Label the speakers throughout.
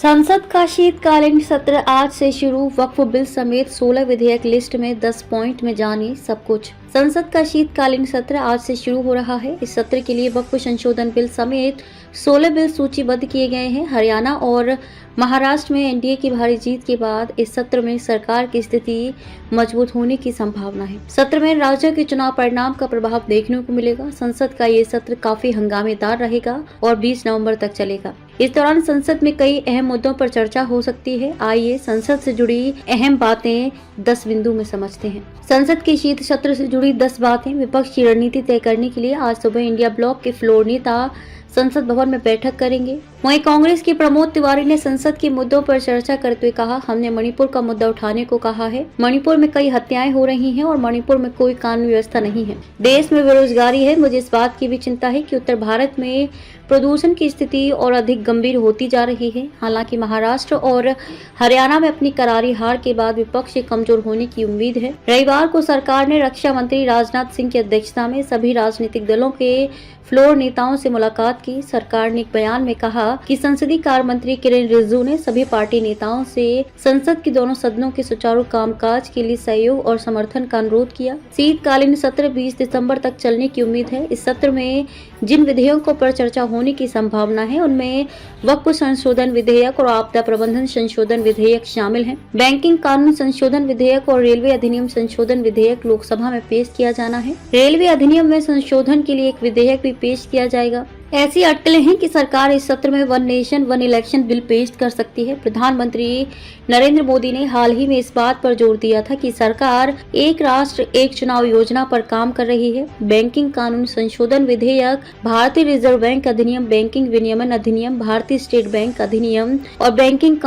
Speaker 1: संसद का शीतकालीन सत्र आज से शुरू। वक्फ बिल समेत 16 विधेयक लिस्ट में 10 पॉइंट में जानिए सब कुछ। संसद का शीतकालीन सत्र आज से शुरू हो रहा है। इस सत्र के लिए वक्फ संशोधन बिल समेत 16 बिल सूचीबद्ध किए गए हैं। हरियाणा और महाराष्ट्र में एनडीए की भारी जीत के बाद इस सत्र में सरकार की स्थिति मजबूत होने की संभावना है। सत्र में राज्यों के चुनाव परिणाम का प्रभाव देखने को मिलेगा। संसद का ये सत्र काफी हंगामेदार रहेगा और 20 नवंबर तक चलेगा। इस दौरान संसद में कई अहम मुद्दों पर चर्चा हो सकती है। आइए संसद से जुड़ी अहम बातें 10 बिंदु में समझते हैं। संसद के शीत सत्र से जुड़ी 10 बातें। विपक्ष की रणनीति तय करने के लिए आज सुबह इंडिया ब्लॉक के फ्लोर नेता संसद भवन में बैठक करेंगे। वहीं कांग्रेस के प्रमोद तिवारी ने संसद के मुद्दों पर चर्चा करते हुए कहा, हमने मणिपुर का मुद्दा उठाने को कहा है। मणिपुर में कई हत्याएं हो रही हैं और मणिपुर में कोई कानून व्यवस्था नहीं है। देश में बेरोजगारी है। मुझे इस बात की भी चिंता है कि उत्तर भारत में प्रदूषण की स्थिति और अधिक गंभीर होती जा रही है। हालांकि महाराष्ट्र और हरियाणा में अपनी करारी हार के बाद विपक्ष के कमजोर होने की उम्मीद है। रविवार को सरकार ने रक्षा मंत्री राजनाथ सिंह की अध्यक्षता में सभी राजनीतिक दलों के फ्लोर नेताओं से मुलाकात की। सरकार ने एक बयान में कहा कि संसदीय कार्य मंत्री किरेन रिजिजू ने सभी पार्टी नेताओं से संसद के दोनों सदनों के सुचारू कामकाज के लिए सहयोग और समर्थन का अनुरोध किया। शीतकालीन सत्र 20 दिसंबर तक चलने की उम्मीद है। इस सत्र में जिन विधेयकों पर चर्चा होने की संभावना है उनमें वक्फ संशोधन विधेयक और आपदा प्रबंधन संशोधन विधेयक शामिल हैं। बैंकिंग कानून संशोधन विधेयक और रेलवे अधिनियम संशोधन विधेयक लोकसभा में पेश किया जाना है। रेलवे अधिनियम में संशोधन के लिए एक विधेयक भी पेश किया जाएगा। ऐसी अटकलें हैं कि सरकार इस सत्र में one nation one election bill पेश कर सकती है। प्रधानमंत्री नरेंद्र मोदी ने हाल ही में इस बात पर जोर दिया था कि सरकार एक राष्ट्र एक चुनाव योजना पर काम कर रही है। बैंकिंग कानून संशोधन विधेयक, भारतीय रिजर्व बैंक अधिनियम, बैंकिंग विनियमन अधिनियम, भारतीय स्टेट बैंक अधिनियम और बैंकिंग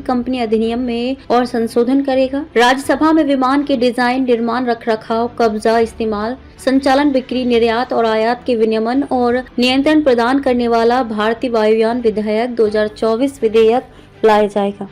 Speaker 1: कंपनी अधिनियम में और संशोधन करेगा। राज्यसभा में विमान के डिजाइन, निर्माण, रखरखाव, कब्जा, इस्तेमाल, संचालन, बिक्री, निर्यात और आयात के विनियमन और नियंत्रण प्रदान करने वाला भारतीय वायुयान विधेयक 2024 विधेयक लाया जाएगा।